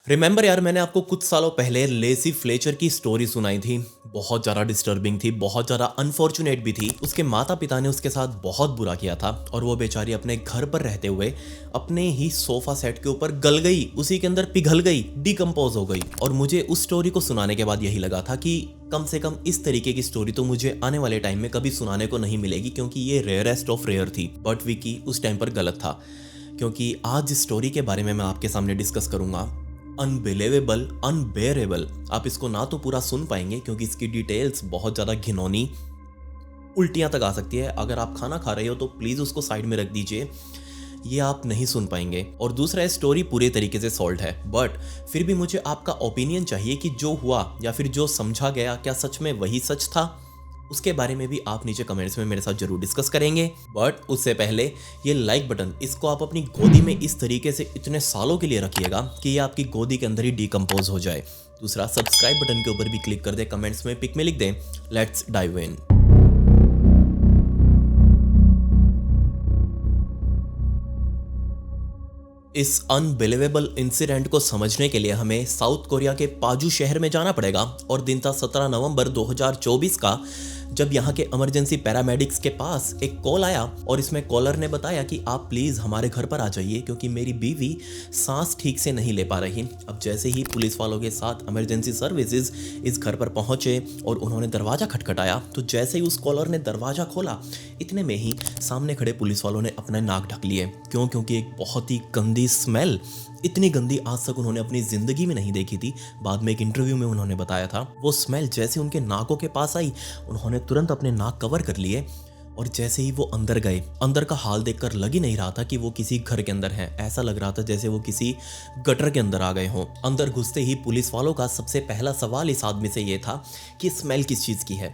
Remember यार, मैंने आपको कुछ सालों पहले लेसी फ्लेचर की स्टोरी सुनाई थी। बहुत ज़्यादा डिस्टर्बिंग थी, बहुत ज़्यादा अनफॉर्चुनेट भी थी। उसके माता पिता ने उसके साथ बहुत बुरा किया था और वो बेचारी अपने घर पर रहते हुए अपने ही सोफा सेट के ऊपर गल गई, उसी के अंदर पिघल गई, डिकम्पोज हो गई। और मुझे उस स्टोरी को सुनाने के बाद यही लगा था कि कम से कम इस तरीके की स्टोरी तो मुझे आने वाले टाइम में कभी सुनाने को नहीं मिलेगी, क्योंकि ये रेयरेस्ट ऑफ रेयर थी। बट विकी उस टाइम पर गलत था, क्योंकि आज जिस स्टोरी के बारे में मैं आपके सामने डिस्कस करूंगा, अनबिलीवेबल, अनबेरेबल। आप इसको ना तो पूरा सुन पाएंगे क्योंकि इसकी डिटेल्स बहुत ज़्यादा घिनौनी, उल्टियां तक आ सकती है। अगर आप खाना खा रहे हो तो प्लीज़ उसको साइड में रख दीजिए, ये आप नहीं सुन पाएंगे। और दूसरा, स्टोरी पूरे तरीके से सॉल्व है, बट फिर भी मुझे आपका ओपिनियन चाहिए कि जो हुआ या फिर जो समझा गया, क्या सच में वही सच था? उसके बारे में भी आप नीचे कमेंट्स में मेरे साथ जरूर डिस्कस करेंगे। बट उससे पहले ये लाइक बटन, इसको आप अपनी गोदी में इस तरीके से इतने सालों के लिए रखिएगा कि ये आपकी गोदी के अंदर ही डिकम्पोज हो जाए। दूसरा, सब्सक्राइब बटन के ऊपर भी क्लिक कर दे, कमेंट्स में पिक में लिख दें, लेट्स डाइव इन। इस अनबिलीवेबल इंसिडेंट को समझने के लिए हमें साउथ कोरिया के पाजू शहर में जाना पड़ेगा। और दिन था 17 नवंबर 2024 का, जब यहाँ के इमरजेंसी पैरामेडिक्स के पास एक कॉल आया और इसमें कॉलर ने बताया कि आप प्लीज़ हमारे घर पर आ जाइए क्योंकि मेरी बीवी सांस ठीक से नहीं ले पा रही। अब जैसे ही पुलिस वालों के साथ इमरजेंसी सर्विसेज इस घर पर पहुंचे और उन्होंने दरवाज़ा खटखटाया, तो जैसे ही उस कॉलर ने दरवाज़ा खोला, इतने में ही सामने खड़े पुलिस वालों ने अपना नाक ढक लिए। क्योंकि एक बहुत ही गंदी स्मेल, इतनी गंदी आज तक उन्होंने अपनी जिंदगी में नहीं देखी थी। बाद में एक इंटरव्यू में उन्होंने बताया था, वो स्मेल जैसे उनके नाकों के पास आई, उन्होंने तुरंत अपने नाक कवर कर लिए। और जैसे ही वो अंदर गए, अंदर का हाल देखकर लग ही नहीं रहा था कि वो किसी घर के अंदर हैं। ऐसा लग रहा था जैसे वो किसी गटर के अंदर आ गए हों। अंदर घुसते ही पुलिस वालों का सबसे पहला सवाल इस आदमी से ये था कि स्मेल किस चीज़ की है।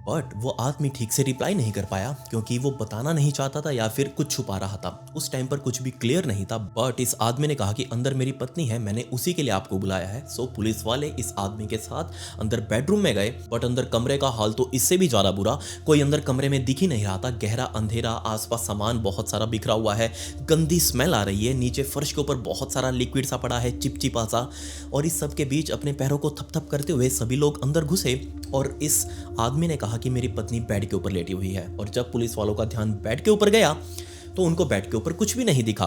बट वो आदमी ठीक से रिप्लाई नहीं कर पाया, क्योंकि वो बताना नहीं चाहता था या फिर कुछ छुपा रहा था। उस टाइम पर कुछ भी क्लियर नहीं था। बट इस आदमी ने कहा कि अंदर मेरी पत्नी है, मैंने उसी के लिए आपको बुलाया है। सो पुलिस वाले इस आदमी के साथ अंदर बेडरूम में गए। बट अंदर कमरे का हाल तो इससे भी ज्यादा बुरा। कोई अंदर कमरे में दिख ही नहीं रहा था। गहरा अंधेरा, आसपास सामान बहुत सारा बिखरा हुआ है, गंदी स्मेल आ रही है, नीचे फर्श के ऊपर बहुत सारा लिक्विड सा पड़ा है, चिपचिपा सा। और इस सब के बीच अपने पैरों को थपथप करते हुए सभी लोग अंदर घुसे। और इस आदमी ने कहा कि मेरी पत्नी बेड के ऊपर लेटी हुई है। और जब पुलिस वालों का ध्यान बेड के ऊपर गया तो उनको बेड के ऊपर कुछ भी नहीं दिखा।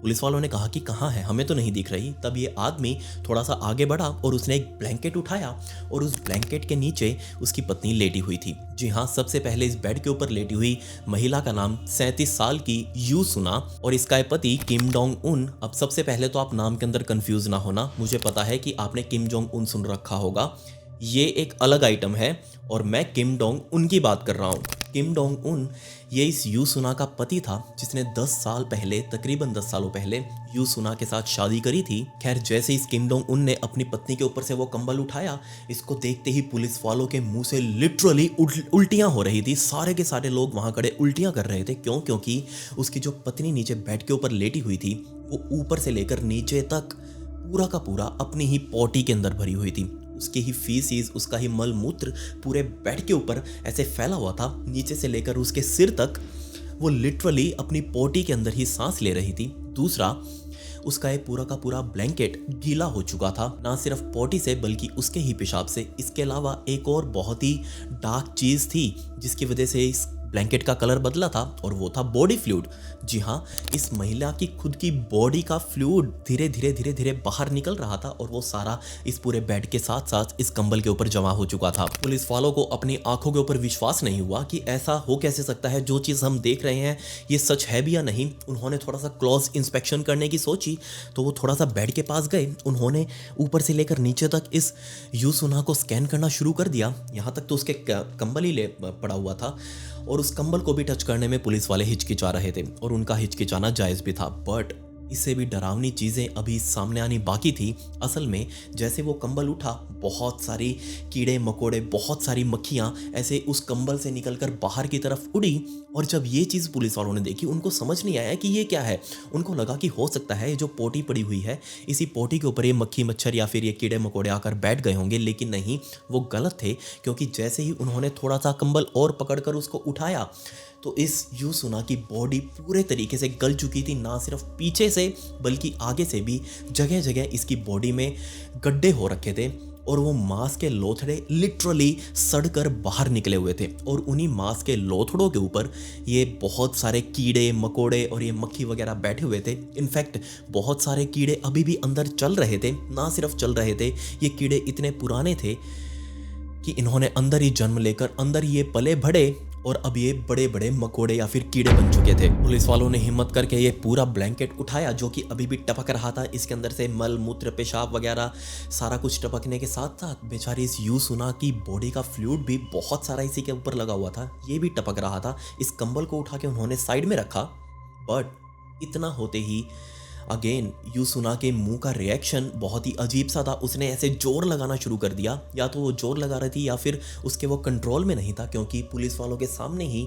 पुलिस वालों ने कहा कि कहाँ है, हमें तो नहीं दिख रही। तब ये आदमी थोड़ा सा आगे बढ़ा और उसने एक ब्लैंकेट उठाया और उस ब्लैंकेट के नीचे उसकी पत्नी लेटी हुई थी। जी हाँ, सबसे पहले इस बेड के ऊपर लेटी हुई महिला का नाम 37 साल की यू सुना और इसका पति किम डोंग उन। अब सबसे पहले तो आप नाम के अंदर कंफ्यूज ना होना, मुझे पता है कि आपने किम जोंग उन सुन रखा होगा, ये एक अलग आइटम है और मैं किम डोंग उन की बात कर रहा हूँ। किम डोंग उन ये इस यू सुना का पति था, जिसने 10 साल पहले, तकरीबन 10 सालों पहले यू सुना के साथ शादी करी थी। खैर, जैसे इस किम डोंग उन ने अपनी पत्नी के ऊपर से वो कंबल उठाया, इसको देखते ही पुलिस वालों के मुंह से लिटरली उल्टियां हो रही थी। सारे के सारे लोग वहां खड़े उल्टियां कर रहे थे। क्योंकि उसकी जो पत्नी नीचे बेड के ऊपर लेटी हुई थी, वो ऊपर से लेकर नीचे तक पूरा का पूरा अपनी ही पॉटी के अंदर भरी हुई थी। उसके ही फीसिस, उसका ही मल मूत्र पूरे बेड के ऊपर ऐसे फैला हुआ था, नीचे से लेकर उसके सिर तक। वो लिटरली अपनी पोटी के अंदर ही सांस ले रही थी। दूसरा, उसका ये पूरा का पूरा ब्लैंकेट गीला हो चुका था, ना सिर्फ पोटी से बल्कि उसके ही पेशाब से। इसके अलावा एक और बहुत ही डार्क चीज थी जिसकी वजह से इस ब्लैंकेट का कलर बदला था, और वो था बॉडी फ्लूइड। जी हाँ, इस महिला की खुद की बॉडी का फ्लूइड धीरे धीरे बाहर निकल रहा था और वो सारा इस पूरे बेड के साथ साथ इस कंबल के ऊपर जमा हो चुका था। पुलिस वालों को अपनी आंखों के ऊपर विश्वास नहीं हुआ कि ऐसा हो कैसे सकता है, जो चीज़ हम देख रहे हैं ये सच है भी या नहीं। उन्होंने थोड़ा सा क्लोज इंस्पेक्शन करने की सोची, तो वो थोड़ा सा बेड के पास गए। उन्होंने ऊपर से लेकर नीचे तक इस यू सुना को स्कैन करना शुरू कर दिया। यहाँ तक तो उसके कंबल ही पड़ा हुआ था और उस कंबल को भी टच करने में पुलिस वाले हिचकिचा रहे थे, और उनका हिचकिचाना जायज़ भी था। बट इससे भी डरावनी चीज़ें अभी सामने आनी बाकी थी। असल में जैसे वो कंबल उठा, बहुत सारी कीड़े मकोड़े, बहुत सारी मक्खियाँ ऐसे उस कंबल से निकलकर बाहर की तरफ उड़ी। और जब ये चीज़ पुलिस वालों ने देखी, उनको समझ नहीं आया कि ये क्या है। उनको लगा कि हो सकता है ये जो पोटी पड़ी हुई है, इसी पोटी के ऊपर ये मक्खी मच्छर या फिर ये कीड़े मकोड़े आकर बैठ गए होंगे। लेकिन नहीं, वो गलत थे, क्योंकि जैसे ही उन्होंने थोड़ा सा कंबल और पकड़कर उसको उठाया, तो इस यू सुना की बॉडी पूरे तरीके से गल चुकी थी, ना सिर्फ पीछे से से बल्कि आगे से भी जगह जगह इसकी बॉडी में गड्ढे हो रखे थे और वो मांस के लोथड़े लिटरली सड़कर बाहर निकले हुए थे और उन्हीं मांस के लोथड़ों के ऊपर ये बहुत सारे कीड़े मकोड़े और ये मक्खी वगैरह बैठे हुए थे। इनफैक्ट बहुत सारे कीड़े अभी भी अंदर चल रहे थे, ना सिर्फ चल रहे थे, ये कीड़े इतने पुराने थे कि इन्होंने अंदर ही जन्म लेकर अंदर ही ये पले बढ़े और अब ये बड़े बड़े मकोड़े या फिर कीड़े बन चुके थे। पुलिस वालों ने हिम्मत करके ये पूरा ब्लैंकेट उठाया जो कि अभी भी टपक रहा था। इसके अंदर से मल मूत्र पेशाब वगैरह सारा कुछ टपकने के साथ साथ बेचारी इस यूसुना की बॉडी का फ्लूइड भी बहुत सारा इसी के ऊपर लगा हुआ था, ये भी टपक रहा था। इस कंबल को उठा के उन्होंने साइड में रखा, बट इतना होते ही अगेन यूसुना के मुंह का रिएक्शन बहुत ही अजीब सा था। उसने ऐसे जोर लगाना शुरू कर दिया, या तो वो जोर लगा रही थी या फिर उसके वो कंट्रोल में नहीं था, क्योंकि पुलिस वालों के सामने ही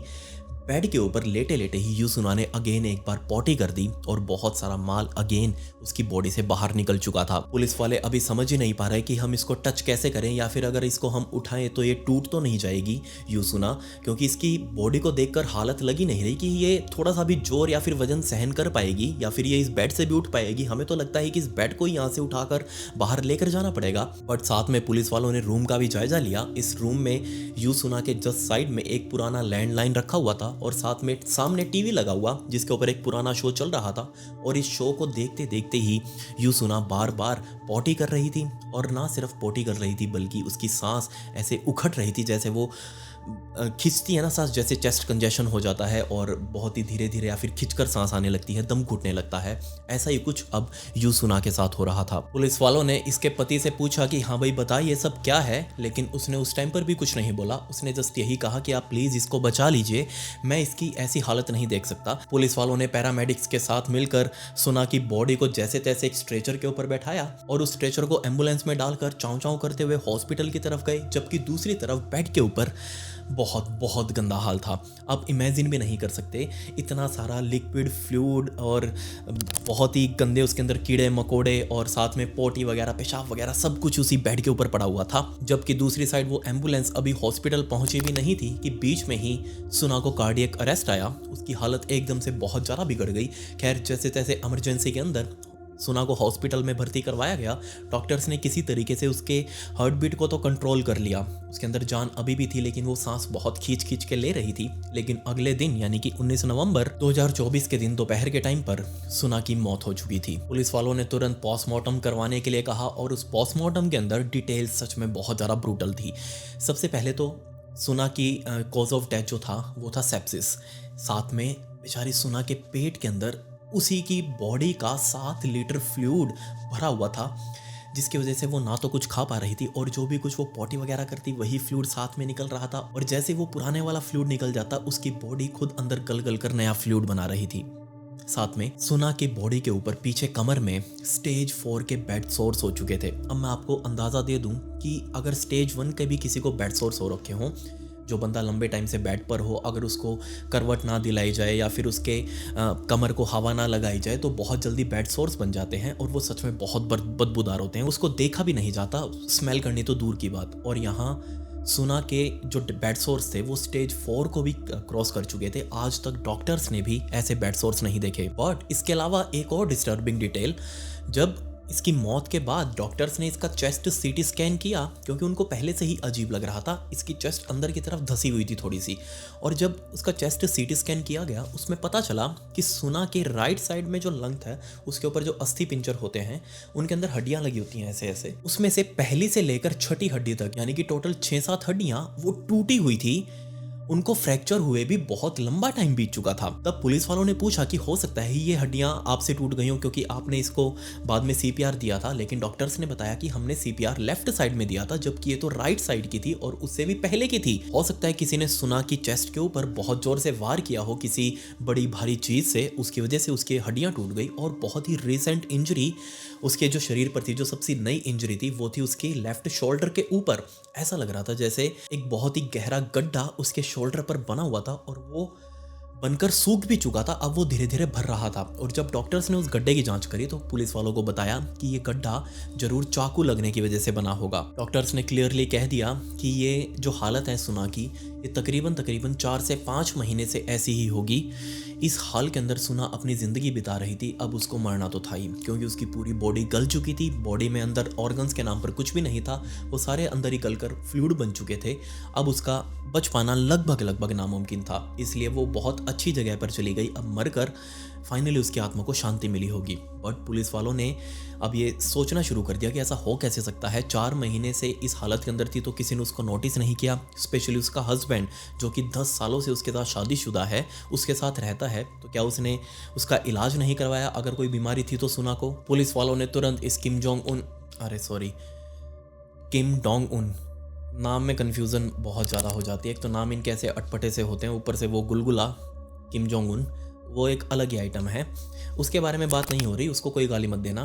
बेड के ऊपर लेटे लेटे ही यूसुना ने अगेन एक बार पॉटी कर दी और बहुत सारा माल अगेन उसकी बॉडी से बाहर निकल चुका था। पुलिस वाले अभी समझ ही नहीं पा रहे कि हम इसको टच कैसे करें या फिर अगर इसको हम उठाएं तो ये टूट तो नहीं जाएगी यूसुना, क्योंकि इसकी बॉडी को देखकर हालत लगी नहीं रही कि ये थोड़ा सा भी जोर या फिर वजन सहन कर पाएगी या फिर ये इस बेड से भी उठ पाएगी। हमें तो लगता है कि इस बेड को यहाँ से उठाकर बाहर लेकर जाना पड़ेगा। बट साथ में पुलिस वालों ने रूम का भी जायजा लिया। इस रूम में यूसुना के जस्ट साइड में एक पुराना लैंडलाइन रखा हुआ था और साथ में सामने टीवी लगा हुआ जिसके ऊपर एक पुराना शो चल रहा था। और इस शो को देखते देखते ही यूसुना बार बार पॉटी कर रही थी, और ना सिर्फ पॉटी कर रही थी बल्कि उसकी सांस ऐसे उखड़ रही थी, जैसे वो खिंचती है ना सांस, जैसे चेस्ट कंजेशन हो जाता है और बहुत ही धीरे धीरे या फिर खिंचकर सांस आने लगती है, दम घुटने लगता है। ऐसा ही कुछ अब यूसुना के साथ हो रहा था। पुलिस वालों ने इसके पति से पूछा कि हाँ भाई बता ये सब क्या है, लेकिन उसने उस टाइम पर भी कुछ नहीं बोला। उसने जस्ट यही कहा कि आप प्लीज इसको बचा लीजिए, मैं इसकी ऐसी हालत नहीं देख सकता। पुलिस वालों ने पैरामेडिक्स के साथ मिलकर सुना की बॉडी को जैसे तैसे एक स्ट्रेचर के ऊपर बैठाया और उस स्ट्रेचर को एम्बुलेंस में डालकर चाँव चाँव करते हुए हॉस्पिटल की तरफ गए, जबकि दूसरी तरफ बेड के ऊपर बहुत बहुत गंदा हाल था। आप इमेजिन भी नहीं कर सकते, इतना सारा लिक्विड फ्लूइड और बहुत ही गंदे उसके अंदर कीड़े मकोड़े और साथ में पोटी वगैरह पेशाब वगैरह सब कुछ उसी बेड के ऊपर पड़ा हुआ था। जबकि दूसरी साइड वो एम्बुलेंस अभी हॉस्पिटल पहुंची भी नहीं थी कि बीच में ही सुना को कार्डियक अरेस्ट आया। उसकी हालत एकदम से बहुत ज़्यादा बिगड़ गई। खैर जैसे तैसे इमरजेंसी के अंदर सुना को हॉस्पिटल में भर्ती करवाया गया। डॉक्टर्स ने किसी तरीके से उसके हार्ट बीट को तो कंट्रोल कर लिया। उसके अंदर जान अभी भी थी लेकिन वो सांस बहुत खींच के ले रही थी। लेकिन अगले दिन यानी कि 19 नवंबर 2024 के दिन दोपहर के टाइम पर सुना की मौत हो चुकी थी। पुलिस वालों ने तुरंत पोस्टमार्टम करवाने के लिए कहा और उस पोस्टमार्टम के अंदर डिटेल सच में बहुत ज़्यादा ब्रूटल थी। सबसे पहले तो सुना की कॉज ऑफ डेथ जो था वो था सेप्सिस। साथ में बेचारी सुना के पेट के अंदर उसी की बॉडी का 7 लीटर फ्लूइड भरा हुआ था, जिसकी वजह से वो ना तो कुछ खा पा रही थी और जो भी कुछ वो पॉटी वगैरह करती वही फ्लूइड साथ में निकल रहा था। और जैसे वो पुराने वाला फ्लूइड निकल जाता उसकी बॉडी खुद अंदर गल कर नया फ्लूइड बना रही थी। साथ में सुना की बॉडी के ऊपर पीछे कमर में स्टेज 4 के बेड सोर्स हो चुके थे। अब मैं आपको अंदाज़ा दे दूं कि अगर स्टेज 1 के भी किसी को बेड सोर्स हो रखे हों, जो बंदा लंबे टाइम से बेड पर हो, अगर उसको करवट ना दिलाई जाए या फिर उसके कमर को हवा ना लगाई जाए तो बहुत जल्दी बेड सोर्स बन जाते हैं और वो सच में बहुत बदबूदार होते हैं। उसको देखा भी नहीं जाता, स्मेल करनी तो दूर की बात। और यहाँ सुना के जो बेड सोर्स थे वो स्टेज 4 को भी क्रॉस कर चुके थे। आज तक डॉक्टर्स ने भी ऐसे बेड सोर्स नहीं देखे। बट इसके अलावा एक और डिस्टर्बिंग डिटेल, जब इसकी मौत के बाद डॉक्टर्स ने इसका चेस्ट सीटी स्कैन किया, क्योंकि उनको पहले से ही अजीब लग रहा था। इसकी चेस्ट अंदर की तरफ धसी हुई थी थोड़ी सी, और जब उसका चेस्ट सीटी स्कैन किया गया उसमें पता चला कि सुना के राइट साइड में जो लंग है उसके ऊपर जो अस्थि पिंजर होते हैं उनके अंदर हड्डियां लगी होती हैं ऐसे ऐसे, उसमें से पहली से लेकर छठी हड्डी तक यानी कि टोटल 6-7 हड्डियां वो टूटी हुई थी। उनको फ्रैक्चर हुए भी बहुत लंबा टाइम बीत चुका था। तब पुलिस वालों ने पूछा कि हो सकता है ये हड्डियां आपसे टूट गई हो क्योंकि आपने इसको बाद में सीपीआर दिया था, लेकिन डॉक्टर्स ने बताया कि हमने सीपीआर लेफ्ट साइड में दिया था जबकि ये तो राइट साइड की थी और उससे भी पहले की थी। हो सकता है किसी ने सुना की चेस्ट के ऊपर बहुत जोर से वार किया हो किसी बड़ी भारी चीज से, उसकी वजह से उसकी हड्डियां टूट गई। और बहुत ही रिसेंट इंजरी उसके जो शरीर पर थी, जो सबसे नई इंजरी थी वो थी उसकी लेफ्ट शोल्डर के ऊपर। ऐसा लग रहा था जैसे एक बहुत ही गहरा गड्ढा उसके शोल्डर पर बना हुआ था और वो बनकर सूख भी चुका था, अब वो धीरे धीरे भर रहा था। और जब डॉक्टर्स ने उस गड्ढे की जांच करी तो पुलिस वालों को बताया कि ये गड्ढा जरूर चाकू लगने की वजह से बना होगा। डॉक्टर्स ने क्लियरली कह दिया कि ये जो हालत है सुना की, ये तकरीबन 4 से 5 महीने से ऐसी ही होगी। इस हाल के अंदर सुना अपनी ज़िंदगी बिता रही थी। अब उसको मरना तो था ही, क्योंकि उसकी पूरी बॉडी गल चुकी थी। बॉडी में अंदर ऑर्गन्स के नाम पर कुछ भी नहीं था, वो सारे अंदर ही गलकर फ्लूइड बन चुके थे। अब उसका बच पाना लगभग नामुमकिन था, इसलिए वो बहुत अच्छी जगह पर चली गई। अब मरकर फाइनली उसकी आत्मा को शांति मिली होगी। बट पुलिस वालों ने अब ये सोचना शुरू कर दिया कि ऐसा हो कैसे सकता है। 4 महीने से इस हालत के अंदर थी तो किसी ने उसको नोटिस नहीं किया। स्पेशली उसका हस्बैंड, जो कि 10 सालों से उसके साथ शादीशुदा है, उसके साथ रहता है, तो क्या उसने उसका इलाज नहीं करवाया? अगर कोई बीमारी थी तो सुना को। पुलिस वालों ने तुरंत इस किम डोंग उन नाम में कन्फ्यूज़न बहुत ज़्यादा हो जाती है। एक तो नाम इनके ऐसे अटपटे से होते हैं, ऊपर से वो गुलगुला किम जोंग उन, वो एक अलग ही आइटम है। उसके बारे में बात नहीं हो रही, उसको कोई गाली मत देना।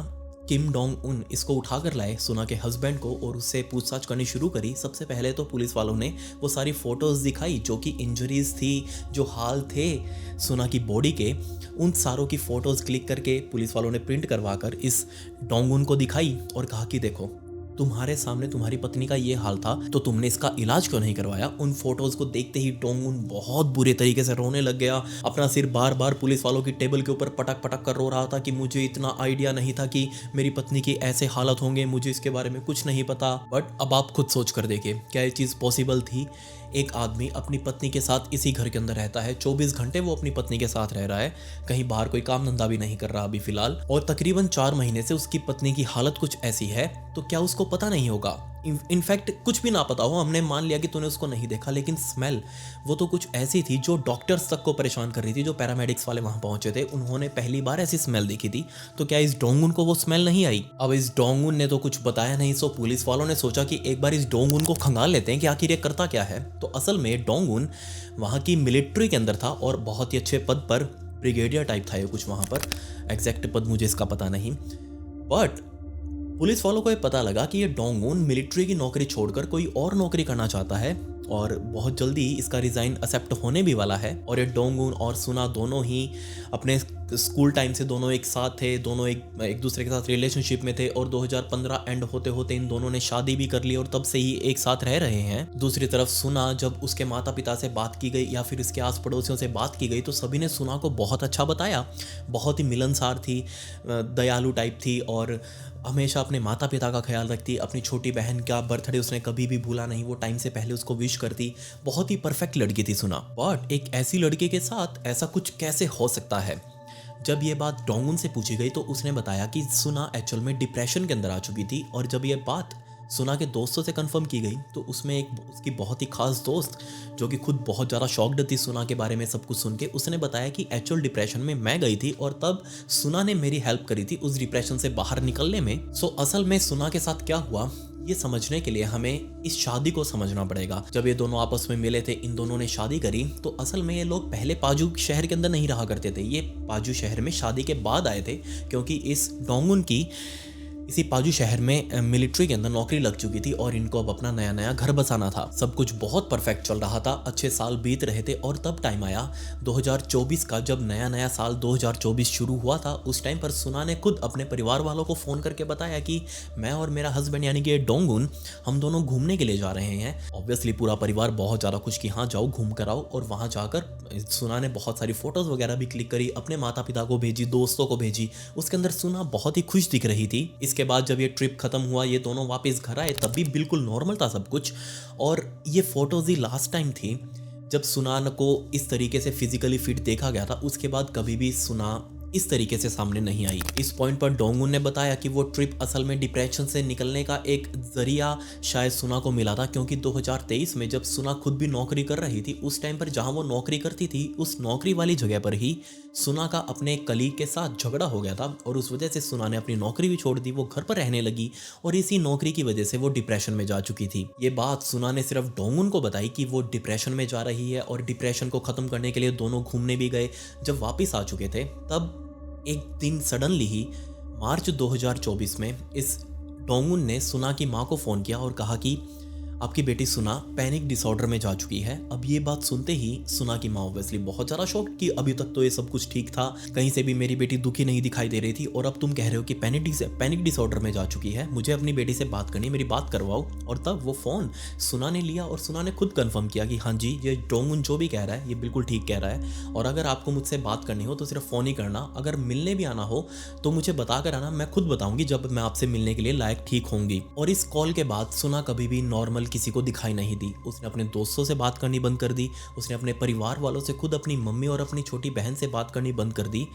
किम डोंग उन इसको उठा कर लाए सुना के हस्बैंड को और उससे पूछताछ करनी शुरू करी। सबसे पहले तो पुलिस वालों ने वो सारी फ़ोटोज़ दिखाई जो कि इंजरीज थी, जो हाल थे सुना की बॉडी के, उन सारों की फ़ोटोज़ क्लिक करके पुलिस वालों ने प्रिंट करवा कर इस डोंग उन को दिखाई और कहा कि देखो, तुम्हारे सामने तुम्हारी पत्नी का ये हाल था तो तुमने इसका इलाज क्यों नहीं करवाया? उन फोटोज को देखते ही डोंग उन बहुत बुरे तरीके से रोने लग गया। अपना सिर बार बार पुलिस वालों की टेबल के ऊपर पटक पटक कर रो रहा था कि मुझे इतना आइडिया नहीं था कि मेरी पत्नी की ऐसे हालत होंगे, मुझे इसके बारे में कुछ नहीं पता। बट अब आप खुद सोच कर देखिए, क्या ये चीज़ पॉसिबल थी? एक आदमी अपनी पत्नी के साथ इसी घर के अंदर रहता है, 24 घंटे वो अपनी पत्नी के साथ रह रहा है, कहीं बाहर कोई काम धंधा भी नहीं कर रहा अभी फिलहाल, और तकरीबन 4 महीने से उसकी पत्नी की हालत कुछ ऐसी है, तो क्या उसको पता नहीं होगा? इनफैक्ट कुछ भी ना पता हो, हमने मान लिया कि तूने उसको नहीं देखा, लेकिन स्मेल वो तो कुछ ऐसी थी जो डॉक्टर्स तक को परेशान कर रही थी। जो पैरामेडिक्स वाले वहां पहुंचे थे उन्होंने पहली बार ऐसी स्मेल देखी थी, तो क्या इस डोंगुन को वो स्मेल नहीं आई? अब इस डोंगुन ने तो कुछ बताया नहीं, सो पुलिस वालों ने सोचा कि एक बार इस डोंगुन को खंगाल लेते हैं कि आखिर ये करता क्या है। तो असल में डोंगुन वहाँ की मिलिट्री के अंदर था और बहुत ही अच्छे पद पर, ब्रिगेडियर टाइप था ये कुछ वहाँ पर, एग्जैक्ट पद मुझे इसका पता नहीं। बट पुलिस वालों को ये पता लगा कि ये डोंगुन मिलिट्री की नौकरी छोड़कर कोई और नौकरी करना चाहता है और बहुत जल्दी इसका रिज़ाइन एक्सेप्ट होने भी वाला है। और ये डोंगुन और सुना दोनों ही अपने स्कूल टाइम से दोनों एक साथ थे, दोनों एक दूसरे के साथ रिलेशनशिप में थे और 2015 एंड होते होते इन दोनों ने शादी भी कर ली और तब से ही एक साथ रह रहे हैं। दूसरी तरफ सुना, जब उसके माता पिता से बात की गई या फिर इसके आस पड़ोसियों से बात की गई तो सभी ने सुना को बहुत अच्छा बताया। बहुत ही मिलनसार थी, दयालु टाइप थी और हमेशा अपने माता पिता का ख्याल रखती। अपनी छोटी बहन का बर्थडे उसने कभी भी भूला नहीं, वो टाइम से पहले उसको विश करती। बहुत ही परफेक्ट लड़की थी सुना। बट एक ऐसी लड़की के साथ ऐसा कुछ कैसे हो सकता है? जब ये बात डोंगुन से पूछी गई तो उसने बताया कि सुना एक्चुअल में डिप्रेशन के अंदर आ चुकी थी। और जब ये बात सुना के दोस्तों से कंफर्म की गई तो उसमें एक उसकी बहुत ही खास दोस्त, जो कि खुद बहुत ज़्यादा शॉक्ड थी सुना के बारे में सब कुछ सुन के, उसने बताया कि एक्चुअल डिप्रेशन में मैं गई थी और तब सुना ने मेरी हेल्प करी थी उस डिप्रेशन से बाहर निकलने में। सो असल में सुना के साथ क्या हुआ ये समझने के लिए हमें इस शादी को समझना पड़ेगा। जब ये दोनों आपस में मिले थे, इन दोनों ने शादी करी, तो असल में ये लोग पहले पाजू शहर के अंदर नहीं रहा करते थे। ये पाजू शहर में शादी के बाद आए थे, क्योंकि इस डोंगुन की इसी पाजू शहर में मिलिट्री के अंदर नौकरी लग चुकी थी और इनको अब अपना नया नया घर बसाना था। सब कुछ बहुत परफेक्ट चल रहा था, अच्छे साल बीत रहे थे और तब टाइम आया 2024 का। जब नया नया साल 2024 शुरू हुआ था, उस टाइम पर सुना ने खुद अपने परिवार वालों को फ़ोन करके बताया कि मैं और मेरा हस्बैंड यानी कि डोंगुन, हम दोनों घूमने के लिए जा रहे हैं। ऑब्वियसली पूरा परिवार बहुत ज़्यादा खुश कि हाँ जाओ घूम कर आओ। और वहाँ जाकर सुना ने बहुत सारी फ़ोटोज़ वगैरह भी क्लिक करी, अपने माता पिता को भेजी, दोस्तों को भेजी। उसके अंदर सुना बहुत ही खुश दिख रही थी। इसके बाद जब ये ट्रिप खत्म हुआ, ये दोनों वापस घर आए, तब भी बिल्कुल नॉर्मल था सब कुछ। और ये फोटोज ही लास्ट टाइम थी जब सुना को इस तरीके से फिजिकली फिट देखा गया था। उसके बाद कभी भी सुना इस तरीके से सामने नहीं आई। इस पॉइंट पर डोंगुन ने बताया कि वो ट्रिप असल में डिप्रेशन से निकलने का एक जरिया शायद सुना को मिला था, क्योंकि 2023 में जब सुना खुद भी नौकरी कर रही थी, उस टाइम पर जहां वो नौकरी करती थी उस नौकरी वाली जगह पर ही सुना का अपने कलीग के साथ झगड़ा हो गया था और उस वजह से सुना ने अपनी नौकरी भी छोड़ दी, वो घर पर रहने लगी और इसी नौकरी की वजह से वो डिप्रेशन में जा चुकी थी। ये बात सुना ने सिर्फ डोंगुन को बताई कि वो डिप्रेशन में जा रही है और डिप्रेशन को खत्म करने के लिए दोनों घूमने भी गए। जब वापस आ चुके थे तब एक दिन सडनली ही मार्च 2024 में इस डोंगुन ने सुना की माँ को फ़ोन किया और कहा कि आपकी बेटी सुना पैनिक डिसऑर्डर में जा चुकी है। अब ये बात सुनते ही सुना की माँ ऑब्वियसली बहुत ज़्यादा शॉक कि अभी तक तो ये सब कुछ ठीक था, कहीं से भी मेरी बेटी दुखी नहीं दिखाई दे रही थी और अब तुम कह रहे हो कि पैनिक डिसऑर्डर में जा चुकी है। मुझे अपनी बेटी से बात करनी, मेरी बात करवाओ। और तब वो फ़ोन सुना ने लिया और सुना ने खुद कंफर्म किया कि हाँ जी, ये डोंगुन जो भी कह रहा है ये बिल्कुल ठीक कह रहा है, और अगर आपको मुझसे बात करनी हो तो सिर्फ फ़ोन ही करना, अगर मिलने भी आना हो तो मुझे बता कर आना, मैं खुद बताऊंगी जब मैं आपसे मिलने के लिए लायक ठीक होंगी। और इस कॉल के बाद सुना कभी भी नॉर्मल किसी को दिखाई नहीं दी। उसने अपने दोस्तों से बात करनी बंद कर दी, उसने अपने परिवार वालों से, खुद अपनी मम्मी और अपनी छोटी बहन से बात करनी बंद कर दी।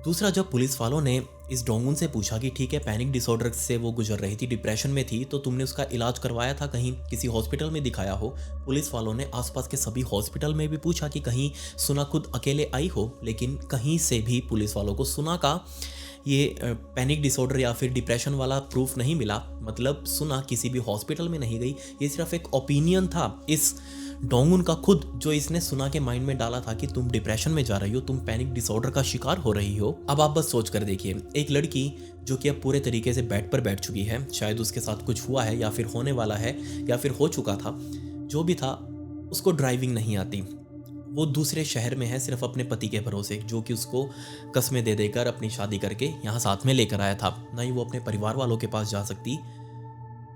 दूसरा, जब पुलिस वालों ने इस डोंगुन से पूछा कि ठीक है पैनिक डिसऑर्डर से वो गुजर रही थी, डिप्रेशन में थी, तो तुमने उसका इलाज करवाया था, कहीं किसी हॉस्पिटल में दिखाया हो? पुलिस वालों ने आसपास के सभी हॉस्पिटल में भी पूछा कि कहीं सुना खुद अकेले आई हो, लेकिन कहीं से भी पुलिस वालों को सुना का ये पैनिक डिसऑर्डर या फिर डिप्रेशन वाला प्रूफ नहीं मिला। मतलब सुना किसी भी हॉस्पिटल में नहीं गई, ये सिर्फ एक ओपिनियन था इस डोंगुन का खुद, जो इसने सुना के माइंड में डाला था कि तुम डिप्रेशन में जा रही हो, तुम पैनिक डिसऑर्डर का शिकार हो रही हो। अब आप बस सोच कर देखिए, एक लड़की जो कि अब पूरे तरीके से बेड पर बैठ चुकी है, शायद उसके साथ कुछ हुआ है या फिर होने वाला है या फिर हो चुका था, जो भी था, उसको ड्राइविंग नहीं आती, वो दूसरे शहर में है सिर्फ अपने पति के भरोसे, जो कि उसको कस्में दे देकर अपनी शादी करके यहाँ साथ में लेकर आया था। ना ही वो अपने परिवार वालों के पास जा सकती,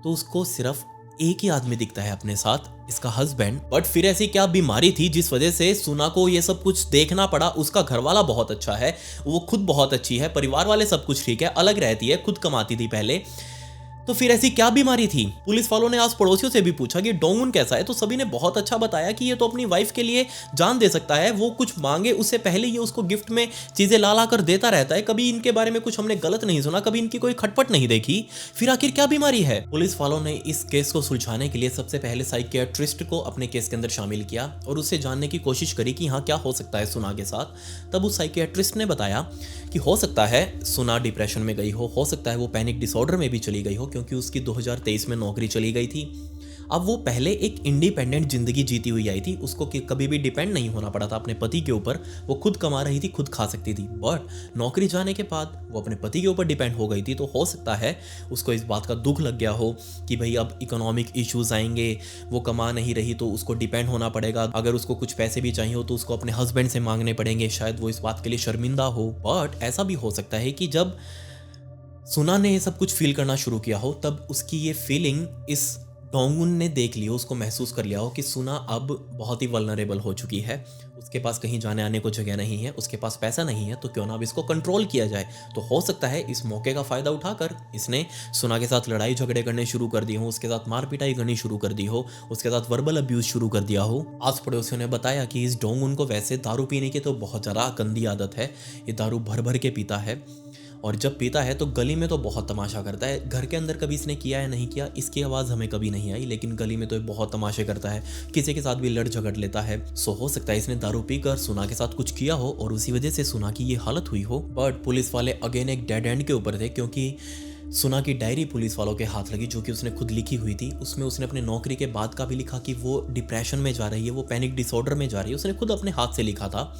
तो उसको सिर्फ एक ही आदमी दिखता है अपने साथ, इसका हस्बैंड। बट फिर ऐसी क्या बीमारी थी जिस वजह से सुना को ये सब कुछ देखना पड़ा? उसका घरवाला बहुत अच्छा है, वो खुद बहुत अच्छी है, परिवार वाले सब कुछ ठीक है, अलग रहती है, खुद कमाती थी पहले, तो फिर ऐसी क्या बीमारी थी? पुलिस वालों ने आस पड़ोसियों से भी पूछा कि डोंगुन कैसा है, तो सभी ने बहुत अच्छा बताया कि ये तो अपनी वाइफ के लिए जान दे सकता है, वो कुछ मांगे उससे पहले ये उसको गिफ्ट में चीजें ला कर देता रहता है, कभी इनके बारे में कुछ हमने गलत नहीं सुना, कभी इनकी कोई खटपट नहीं देखी। फिर आखिर क्या बीमारी है? पुलिस वालों ने इस केस को सुलझाने के लिए सबसे पहले साइकियाट्रिस्ट को अपने केस के अंदर शामिल किया और उससे जानने की कोशिश करी कि हाँ क्या हो सकता है सुना के साथ। तब उस साइकियाट्रिस्ट ने बताया कि हो सकता है सुना डिप्रेशन में गई हो सकता है वो पैनिक डिसऑर्डर में भी चली गई हो, क्योंकि उसकी 2023 में नौकरी चली गई थी। अब वो पहले एक इंडिपेंडेंट जिंदगी जीती हुई आई थी, उसको कभी भी डिपेंड नहीं होना पड़ा था अपने पति के ऊपर, वो खुद कमा रही थी, खुद खा सकती थी। बट नौकरी जाने के बाद वो अपने पति के ऊपर डिपेंड हो गई थी, तो हो सकता है उसको इस बात का दुख लग गया हो कि भाई अब इकोनॉमिक इश्यूज आएंगे, वो कमा नहीं रही तो उसको डिपेंड होना पड़ेगा, अगर उसको कुछ पैसे भी चाहिए हो तो उसको अपने हस्बैंड से मांगने पड़ेंगे, शायद वो इस बात के लिए शर्मिंदा हो। बट ऐसा भी हो सकता है कि जब सुना ने ये सब कुछ फील करना शुरू किया हो, तब उसकी ये फीलिंग इस डोंगुन ने देख ली हो, उसको महसूस कर लिया हो कि सुना अब बहुत ही वल्नरेबल हो चुकी है, उसके पास कहीं जाने आने को जगह नहीं है, उसके पास पैसा नहीं है, तो क्यों ना अब इसको कंट्रोल किया जाए। तो हो सकता है इस मौके का फ़ायदा उठाकर इसने सुना के साथ लड़ाई झगड़े करने शुरू कर दिए हो, उसके साथ मार पिटाई करनी शुरू कर दी हो, उसके साथ वर्बल अब्यूज़ शुरू कर दिया हो। आस पड़ोसियों ने बताया कि इस डोंगुन को वैसे दारू पीने की तो बहुत ज़्यादा गंदी आदत है, ये दारू भर भर के पीता है, और जब पीता है तो गली में तो बहुत तमाशा करता है। घर के अंदर कभी इसने किया है नहीं किया, इसकी आवाज़ हमें कभी नहीं आई, लेकिन गली में तो ये बहुत तमाशे करता है, किसी के साथ भी लड़ झगड़ लेता है। सो हो सकता है इसने दारू पीकर सुना के साथ कुछ किया हो और उसी वजह से सुना की ये हालत हुई हो। बट पुलिस वाले अगेन एक डेड एंड के ऊपर थे, क्योंकि सुना की डायरी पुलिस वालों के हाथ लगी, जो कि उसने खुद लिखी हुई थी। उसमें उसने अपने नौकरी के बाद का भी लिखा कि वो डिप्रेशन में जा रही है, वो पैनिक डिसऑर्डर में जा रही है, उसने खुद अपने हाथ से लिखा था।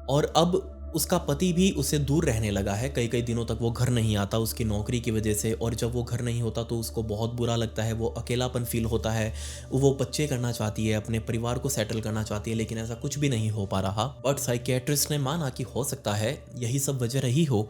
और अब उसका पति भी उससे दूर रहने लगा है, कई कई दिनों तक वो घर नहीं आता उसकी नौकरी की वजह से, और जब वो घर नहीं होता तो उसको बहुत बुरा लगता है, वो अकेलापन फील होता है, वो बच्चे करना चाहती है, अपने परिवार को सेटल करना चाहती है, लेकिन ऐसा कुछ भी नहीं हो पा रहा। बट साइकियाट्रिस्ट ने माना कि हो सकता है यही सब वजह रही हो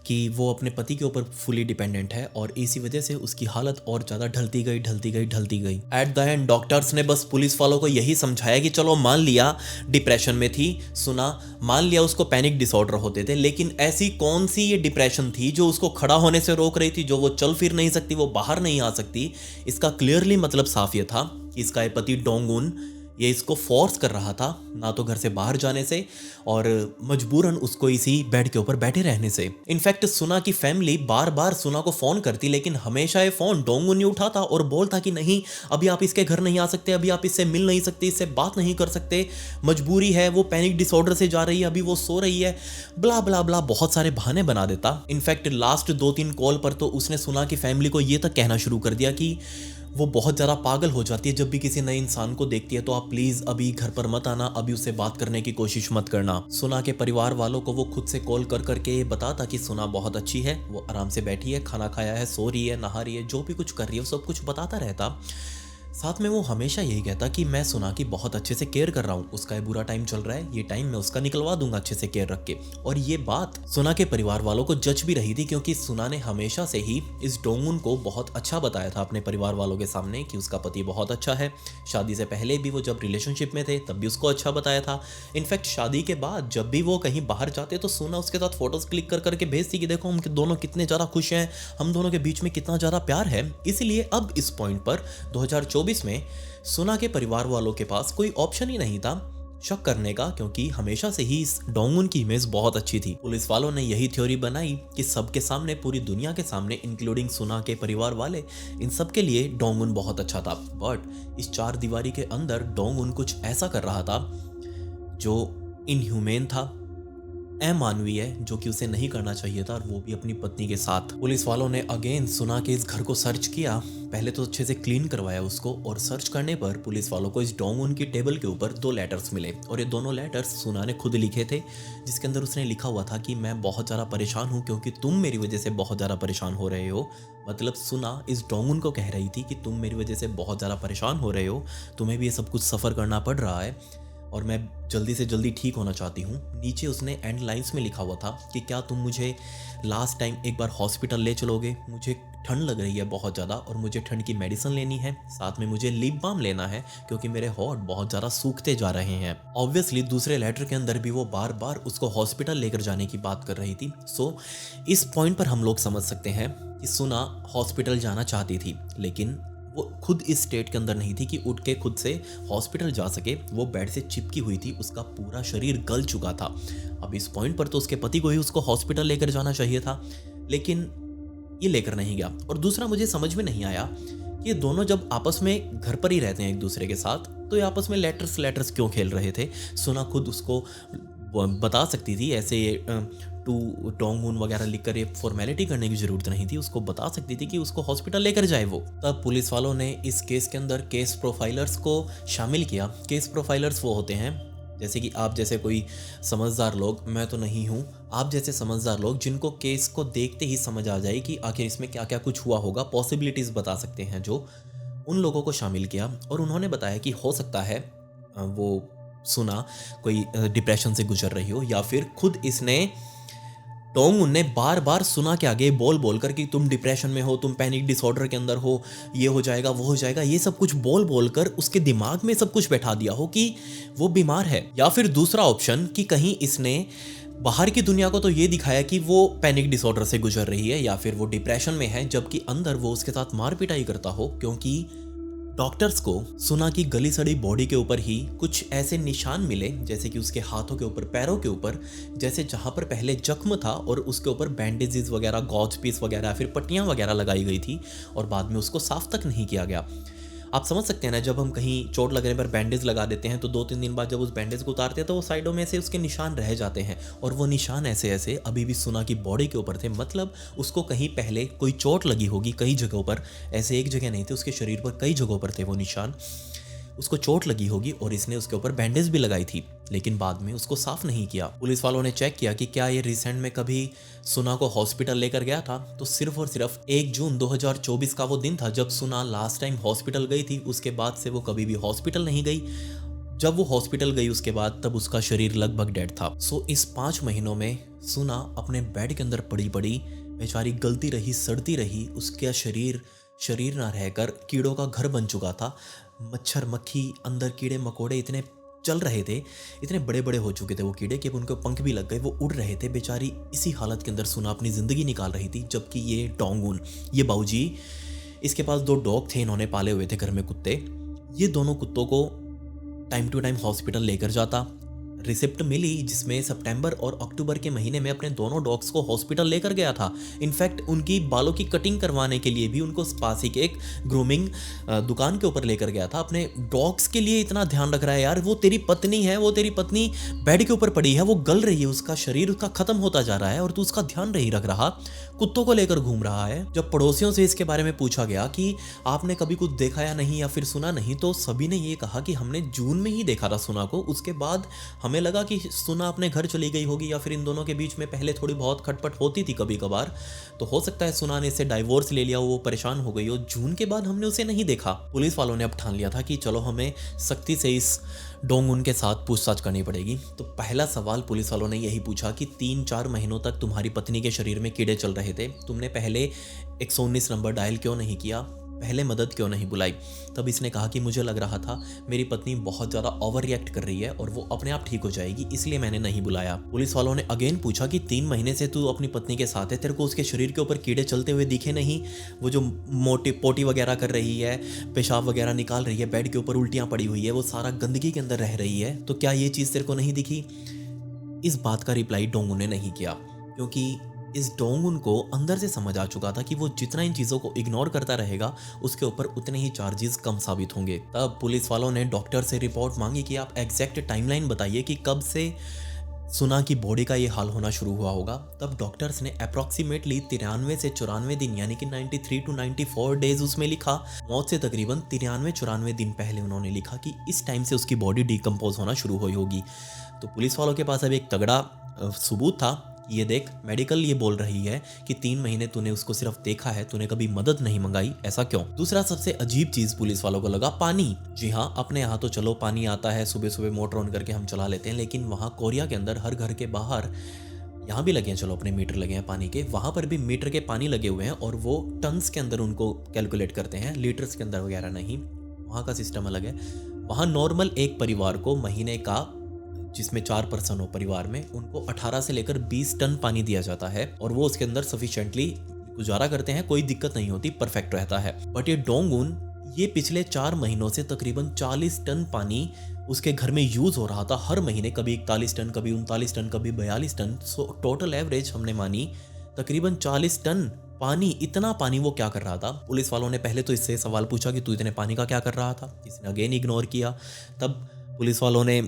कि वो अपने पति के ऊपर फुली डिपेंडेंट है, और इसी वजह से उसकी हालत और ज़्यादा ढलती गई। एट द एंड डॉक्टर्स ने बस पुलिस वालों को यही समझाया कि चलो मान लिया डिप्रेशन में थी सुना, मान लिया उसको पैनिक डिसऑर्डर होते थे, लेकिन ऐसी कौन सी ये डिप्रेशन थी जो उसको खड़ा होने से रोक रही थी, जो वो चल फिर नहीं सकती, वो बाहर नहीं आ सकती। इसका क्लियरली मतलब साफ ये था कि इसका ये पति डोंगुन ये इसको फोर्स कर रहा था, ना तो घर से बाहर जाने से और मजबूरन उसको इसी बेड के ऊपर बैठे रहने से। इनफैक्ट सुना की फैमिली बार बार सुना को फ़ोन करती, लेकिन हमेशा ये फ़ोन डोंगुन नहीं उठाता और बोलता कि नहीं अभी आप इसके घर नहीं आ सकते, अभी आप इससे मिल नहीं सकते, इससे बात नहीं कर सकते, मजबूरी है, वो पैनिक डिसऑर्डर से जा रही है, अभी वो सो रही है, ब्ला ब्ला ब्ला, बहुत सारे बहाने बना देता। इनफैक्ट लास्ट 2-3 कॉल पर तो उसने सुना की फैमिली को ये तक कहना शुरू कर दिया कि वो बहुत ज़्यादा पागल हो जाती है जब भी किसी नए इंसान को देखती है। तो आप प्लीज़ अभी घर पर मत आना, अभी उससे बात करने की कोशिश मत करना। सुना के परिवार वालों को वो खुद से कॉल कर करके ये बताता कि सुना बहुत अच्छी है, वो आराम से बैठी है, खाना खाया है, सो रही है, नहा रही है, जो भी कुछ कर रही है वो सब कुछ बताता रहता। साथ में वो हमेशा यही कहता कि मैं सुना की बहुत अच्छे से केयर कर रहा हूँ, उसका ये बुरा टाइम चल रहा है, ये टाइम मैं उसका निकलवा दूंगा अच्छे से केयर रख के। और ये बात सुना के परिवार वालों को जच भी रही थी, क्योंकि सुना ने हमेशा से ही इस डोंगुन को बहुत अच्छा बताया था अपने परिवार वालों के सामने कि उसका पति बहुत अच्छा है। शादी से पहले भी वो जब रिलेशनशिप में थे तब भी उसको अच्छा बताया था। इनफैक्ट शादी के बाद जब भी वो कहीं बाहर जाते तो सुना उसके साथ फोटोज क्लिक कर करके भेजती कि देखो हम दोनों कितने ज़्यादा खुश हैं, हम दोनों के बीच में कितना ज़्यादा प्यार है। इसलिए अब इस पॉइंट पर 2024 में सुना के परिवार वालों के पास कोई ऑप्शन ही नहीं था शक करने का, क्योंकि हमेशा से ही इस डोंगुन की इमेज बहुत अच्छी थी। पुलिस वालों ने यही थ्योरी बनाई कि सबके सामने, पूरी दुनिया के सामने, इंक्लूडिंग सुना के परिवार वाले, इन सब के लिए डोंगुन बहुत अच्छा था। बट इस चार दीवारी के अंदर डोंगुन कुछ ऐसा कर रहा था जो इनह्यूमेन था, अमानवीय है, जो कि उसे नहीं करना चाहिए था, और वो भी अपनी पत्नी के साथ। पुलिस वालों ने अगेन सुना के इस घर को सर्च किया, पहले तो अच्छे से क्लीन करवाया उसको, और सर्च करने पर पुलिस वालों को इस डोंगुन की टेबल के ऊपर 2 लेटर्स मिले, और ये दोनों लेटर्स सुना ने खुद लिखे थे, जिसके अंदर उसने लिखा हुआ था कि मैं बहुत ज़्यादा परेशान हूँ क्योंकि तुम मेरी वजह से बहुत ज़्यादा परेशान हो रहे हो। मतलब सुना इस डोंगुन को कह रही थी कि तुम मेरी वजह से बहुत ज़्यादा परेशान हो रहे हो, तुम्हें भी ये सब कुछ सफ़र करना पड़ रहा है, और मैं जल्दी से जल्दी ठीक होना चाहती हूँ। नीचे उसने एंड लाइंस में लिखा हुआ था कि क्या तुम मुझे लास्ट टाइम एक बार हॉस्पिटल ले चलोगे, मुझे ठंड लग रही है बहुत ज़्यादा, और मुझे ठंड की मेडिसिन लेनी है, साथ में मुझे लिप बाम लेना है क्योंकि मेरे होठ बहुत ज़्यादा सूखते जा रहे हैं। ऑब्वियसली दूसरे लेटर के अंदर भी वो बार बार उसको हॉस्पिटल लेकर जाने की बात कर रही थी। सो इस पॉइंट पर हम लोग समझ सकते हैं कि सुना हॉस्पिटल जाना चाहती थी, लेकिन वो खुद इस स्टेट के अंदर नहीं थी कि उठ के खुद से हॉस्पिटल जा सके। वो बेड से चिपकी हुई थी, उसका पूरा शरीर गल चुका था। अब इस पॉइंट पर तो उसके पति को ही उसको हॉस्पिटल लेकर जाना चाहिए था, लेकिन ये लेकर नहीं गया। और दूसरा, मुझे समझ में नहीं आया कि ये दोनों जब आपस में घर पर ही रहते हैं एक दूसरे के साथ, तो ये आपस में लेटर्स क्यों खेल रहे थे। सुना खुद उसको बता सकती थी, ऐसे टू डोंगुन वगैरह लिखकर ये फॉर्मेलिटी करने की जरूरत नहीं थी, उसको बता सकती थी कि उसको हॉस्पिटल लेकर जाए वो। तब पुलिस वालों ने इस केस के अंदर केस प्रोफाइलर्स को शामिल किया। केस प्रोफाइलर्स वो होते हैं जैसे कि आप जैसे कोई समझदार लोग, मैं तो नहीं हूँ, आप जैसे समझदार लोग जिनको केस को देखते ही समझ आ जाए कि आखिर इसमें क्या क्या कुछ हुआ होगा, पॉसिबिलिटीज़ बता सकते हैं, जो उन लोगों को शामिल किया। और उन्होंने बताया कि हो सकता है वो सुना कोई डिप्रेशन से गुजर रही हो, या फिर खुद इसने डोंगुन ने बार बार सुना के आगे बोल बोल कर कि तुम डिप्रेशन में हो, तुम पैनिक डिसऑर्डर के अंदर हो, ये हो जाएगा वो हो जाएगा, ये सब कुछ बोल बोल कर उसके दिमाग में सब कुछ बैठा दिया हो कि वो बीमार है। या फिर दूसरा ऑप्शन कि कहीं इसने बाहर की दुनिया को तो ये दिखाया कि वो पैनिक डिसऑर्डर से गुजर रही है या फिर वो डिप्रेशन में है, जबकि अंदर वो उसके साथ मार पिटाई करता हो, क्योंकि डॉक्टर्स को सुना की गली सड़ी बॉडी के ऊपर ही कुछ ऐसे निशान मिले, जैसे कि उसके हाथों के ऊपर, पैरों के ऊपर, जैसे जहां पर पहले जख्म था और उसके ऊपर बैंडेजेस वगैरह, गॉज पीस वगैरह, फिर पट्टियां वगैरह लगाई गई थी, और बाद में उसको साफ तक नहीं किया गया। आप समझ सकते हैं ना, जब हम कहीं चोट लगने पर बैंडेज लगा देते हैं तो 2-3 दिन बाद जब उस बैंडेज को उतारते हैं तो वो साइडों में से उसके निशान रह जाते हैं, और वो निशान ऐसे ऐसे अभी भी सुना की बॉडी के ऊपर थे। मतलब उसको कहीं पहले कोई चोट लगी होगी कई जगहों पर, ऐसे एक जगह नहीं थे, उसके शरीर पर कई जगहों पर थे वो निशान। उसको चोट लगी होगी और इसने उसके ऊपर बैंडेज भी लगाई थी, लेकिन बाद में उसको साफ नहीं किया। पुलिस वालों ने चेक किया कि क्या ये रिसेंट में कभी सुना को हॉस्पिटल लेकर गया था, तो सिर्फ और सिर्फ 1 जून 2024 का वो दिन था जब सुना लास्ट टाइम हॉस्पिटल गई थी। उसके बाद से वो कभी भी हॉस्पिटल नहीं गई। जब वो हॉस्पिटल गई उसके बाद तब उसका शरीर लगभग डेड था। सो इस 5 महीनों में सुना अपने बेड के अंदर पड़ी पड़ी बेचारी गलती रही, सड़ती रही, उसका शरीर ना रहकर कीड़ों का घर बन चुका था। मच्छर मक्खी अंदर, कीड़े मकोड़े इतने चल रहे थे, इतने बड़े बड़े हो चुके थे वो कीड़े कि अब उनके पंख भी लग गए, वो उड़ रहे थे। बेचारी इसी हालत के अंदर सुना अपनी ज़िंदगी निकाल रही थी, जबकि ये डोंगुन, ये बाऊजी, इसके पास 2 डॉग थे, इन्होंने पाले हुए थे घर में कुत्ते। ये दोनों कुत्तों को टाइम टू टाइम हॉस्पिटल लेकर जाता। रिसिप्ट मिली जिसमें सितंबर और अक्टूबर के महीने में अपने दोनों डॉग्स को हॉस्पिटल लेकर गया था। इनफैक्ट उनकी बालों की कटिंग करवाने के लिए भी उनको पास ही के एक ग्रूमिंग दुकान के ऊपर लेकर गया था। अपने डॉग्स के लिए इतना ध्यान रख रहा है यार, वो तेरी पत्नी है, वो तेरी पत्नी बेड के ऊपर पड़ी है, वो गल रही है, उसका शरीर उसका खत्म होता जा रहा है और तू उसका ध्यान नहीं रख रहा। कुत्तों को लेकर घूम रहा है। जब पड़ोसियों से इसके बारे में पूछा गया कि आपने कभी कुछ देखा या नहीं या फिर सुना नहीं, तो सभी ने ये कहा कि हमने जून में ही देखा था सुना को। उसके बाद हमें लगा कि सुना अपने घर चली गई होगी या फिर इन दोनों के बीच में पहले थोड़ी बहुत खटपट होती थी कभी कभार, तो हो सकता है सुना ने इससे डाइवोर्स ले लिया, वो परेशान हो गई हो। जून के बाद हमने उसे नहीं देखा। पुलिस वालों ने अब ठान लिया था कि चलो हमें सख्ती से इस डोंगुन के साथ पूछताछ करनी पड़ेगी। तो पहला सवाल पुलिस वालों ने यही पूछा कि 3-4 महीनों तक तुम्हारी पत्नी के शरीर में कीड़े चल रहे थे, तुमने पहले 119 नंबर डायल क्यों नहीं किया, पहले मदद क्यों नहीं बुलाई? तब इसने कहा कि मुझे लग रहा था मेरी पत्नी बहुत ज़्यादा ओवर रिएक्ट कर रही है और वो अपने आप ठीक हो जाएगी, इसलिए मैंने नहीं बुलाया। पुलिस वालों ने अगेन पूछा कि 3 महीने से तू अपनी पत्नी के साथ है, तेरे को उसके शरीर के ऊपर कीड़े चलते हुए दिखे नहीं? वो जो मोटी पोटी वगैरह कर रही है, पेशाब वगैरह निकाल रही है, बेड के ऊपर उल्टियाँ पड़ी हुई है, वो सारा गंदगी के अंदर रह रही है, तो क्या ये चीज़ तेरे को नहीं दिखी? इस बात का रिप्लाई डोंगुन ने नहीं किया, क्योंकि इस डोंगुन को अंदर से समझ आ चुका था कि वो जितना इन चीज़ों को इग्नोर करता रहेगा उसके ऊपर उतने ही चार्जेस कम साबित होंगे। तब पुलिस वालों ने डॉक्टर से रिपोर्ट मांगी कि आप एग्जैक्ट टाइमलाइन बताइए कि कब से सुना की बॉडी का ये हाल होना शुरू हुआ होगा। तब डॉक्टर्स ने अप्रॉक्सीमेटली 93 से 94 दिन यानी कि 93 to 94 डेज उसमें लिखा। मौत से तकरीबन 93-94 दिन पहले उन्होंने लिखा कि इस टाइम से उसकी बॉडी डिकम्पोज होना शुरू हुई होगी। तो पुलिस वालों के पास अब एक तगड़ा सबूत था। ये देख, मेडिकल ये बोल रही है कि 3 महीने तूने उसको सिर्फ देखा है, तूने कभी मदद नहीं मंगाई, ऐसा क्यों? दूसरा सबसे अजीब चीज पुलिस वालों को लगा पानी। जी हाँ, अपने यहाँ तो चलो पानी आता है, सुबह सुबह मोटर ऑन करके हम चला लेते हैं, लेकिन वहाँ कोरिया के अंदर हर घर के बाहर, यहाँ भी लगे हैं, चलो अपने मीटर लगे हैं पानी के, वहाँ पर भी मीटर के पानी लगे हुए हैं और वो टन्स के अंदर उनको कैलकुलेट करते हैं, लीटर्स के अंदर वगैरह नहीं। वहाँ का सिस्टम अलग है। वहाँ नॉर्मल एक परिवार को महीने का, जिसमें 4 पर्सन हो परिवार में, उनको 18 से लेकर 20 टन पानी दिया जाता है और वो उसके अंदर सफिशिएंटली गुजारा करते हैं, कोई दिक्कत नहीं होती, परफेक्ट रहता है। बट ये डोंगुन, ये पिछले 4 महीनों से तकरीबन 40 टन पानी उसके घर में यूज हो रहा था हर महीने, कभी 41 टन, कभी 39 टन, कभी 42 टन। सो टोटल एवरेज हमने मानी तकरीबन 40 टन पानी। इतना पानी वो क्या कर रहा था? पुलिस वालों ने पहले तो इससे सवाल पूछा कि तू इतने पानी का क्या कर रहा था? इसने अगेन इग्नोर किया। तब पुलिस वालों ने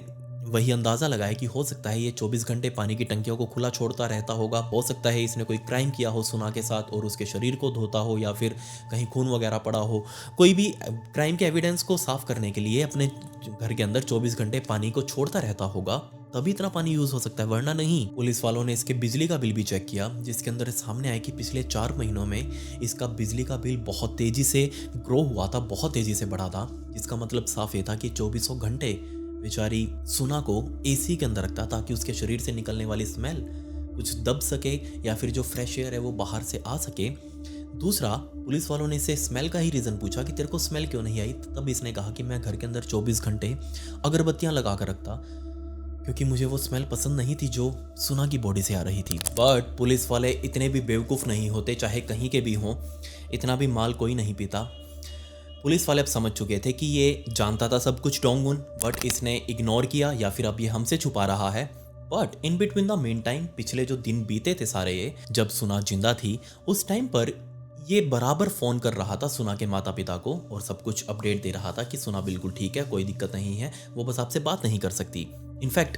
वही अंदाज़ा लगाया कि हो सकता है ये 24 घंटे पानी की टंकियों को खुला छोड़ता रहता होगा, हो सकता है इसने कोई क्राइम किया हो सुना के साथ और उसके शरीर को धोता हो, या फिर कहीं खून वगैरह पड़ा हो, कोई भी क्राइम के एविडेंस को साफ करने के लिए अपने घर के अंदर 24 घंटे पानी को छोड़ता रहता होगा, तभी इतना पानी यूज हो सकता है, वरना नहीं। पुलिस वालों ने इसके बिजली का बिल भी चेक किया, जिसके अंदर सामने आया कि पिछले 4 महीनों में इसका बिजली का बिल बहुत तेजी से ग्रो हुआ था, बहुत तेजी से बढ़ा था, जिसका मतलब साफ ये था कि 2400 घंटे बेचारी सुना को एसी के अंदर रखता ताकि उसके शरीर से निकलने वाली स्मेल कुछ दब सके या फिर जो फ्रेश एयर है वो बाहर से आ सके। दूसरा, पुलिस वालों ने इससे स्मेल का ही रीज़न पूछा कि तेरे को स्मेल क्यों नहीं आई? तब इसने कहा कि मैं घर के अंदर 24 घंटे अगरबत्तियां लगा कर रखता, क्योंकि मुझे वो स्मेल पसंद नहीं थी जो सुना की बॉडी से आ रही थी। बट पुलिस वाले इतने भी बेवकूफ़ नहीं होते, चाहे कहीं के भी हों, इतना भी माल कोई नहीं पीता। पुलिस वाले अब समझ चुके थे कि ये जानता था सब कुछ डोंगुन, बट इसने इग्नोर किया या फिर अब ये हमसे छुपा रहा है। But in between the main time, पिछले जो दिन बीते थे सारे, ये जब सुना जिंदा थी, उस टाइम पर ये बराबर फ़ोन कर रहा था सुना के माता पिता को और सब कुछ अपडेट दे रहा था कि सुना बिल्कुल ठीक है, कोई दिक्कत नहीं है, वो बस आपसे बात नहीं कर सकती। इनफैक्ट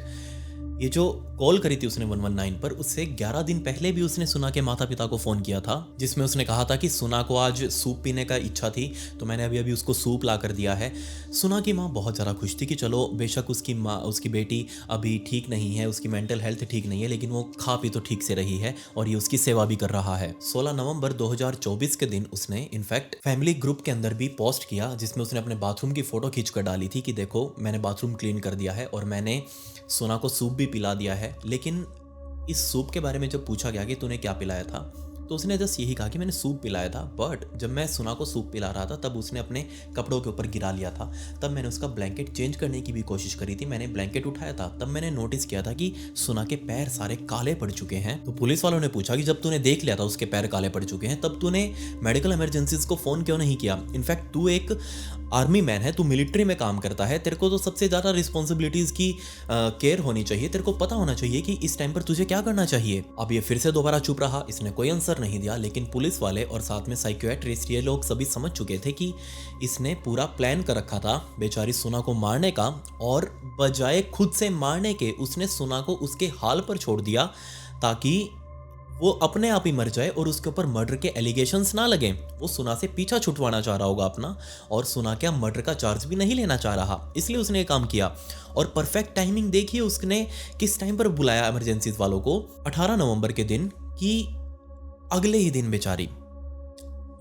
ये जो कॉल करी थी उसने 119 पर, उससे 11 दिन पहले भी उसने सुना के माता पिता को फ़ोन किया था, जिसमें उसने कहा था कि सुना को आज सूप पीने का इच्छा थी, तो मैंने अभी अभी उसको सूप ला कर दिया है। सुना की माँ बहुत ज़्यादा खुश थी कि चलो बेशक उसकी बेटी अभी ठीक नहीं है, उसकी मेंटल हेल्थ ठीक नहीं है, लेकिन वो खा पी तो ठीक से रही है और ये उसकी सेवा भी कर रहा है। 16 नवंबर 2024 के दिन उसने इनफैक्ट फैमिली ग्रुप के अंदर भी पोस्ट किया, जिसमें उसने अपने बाथरूम की फ़ोटो खींच कर डाली थी कि देखो मैंने बाथरूम क्लीन कर दिया है और मैंने सुना को सूप भी पिला दिया है। लेकिन इस सूप के बारे में जब पूछा गया कि तूने क्या पिलाया था, तो उसने जस्ट यही कहा कि मैंने सूप पिलाया था। बट जब मैं सुना को सूप पिला रहा था तब उसने अपने कपड़ों के ऊपर गिरा लिया था। तब मैंने उसका ब्लैंकेट चेंज करने की भी कोशिश करी थी, मैंने ब्लैंकेट उठाया था, तब मैंने नोटिस किया था कि सुना के पैर सारे काले पड़ चुके हैं। तो पुलिस वालों ने पूछा कि जब तूने देख लिया था उसके पैर काले पड़ चुके हैं, तब तूने मेडिकल इमरजेंसीज को फ़ोन क्यों नहीं किया? इनफैक्ट तू एक आर्मी मैन है, तू मिलिट्री में काम करता है, तेरे को तो सबसे ज़्यादा रिस्पॉन्सिबिलिटीज़ की केयर होनी चाहिए, तेरे को पता होना चाहिए कि इस टाइम पर तुझे क्या करना चाहिए। अब ये फिर से दोबारा चुप रहा, इसने कोई आंसर नहीं दिया। लेकिन पुलिस वाले और साथ में साइकियाट्रिस्ट, ये लोग सभी समझ चुके थे कि इसने पूरा प्लान कर रखा था बेचारी सुना को मारने का, और बजाय खुद से मारने के उसने सुना को उसके हाल पर छोड़ दिया ताकि वो अपने आप ही मर जाए और उसके ऊपर मर्डर के एलिगेशंस ना लगे। वो सुना से पीछा छुटवाना चाह रहा होगा अपना, और सुना क्या मर्डर का चार्ज भी नहीं लेना चाह रहा, इसलिए उसने ये काम किया। और परफेक्ट टाइमिंग देखिए उसने किस टाइम पर बुलाया इमरजेंसीज वालों को, 18 नवंबर के दिन, कि अगले ही दिन बेचारी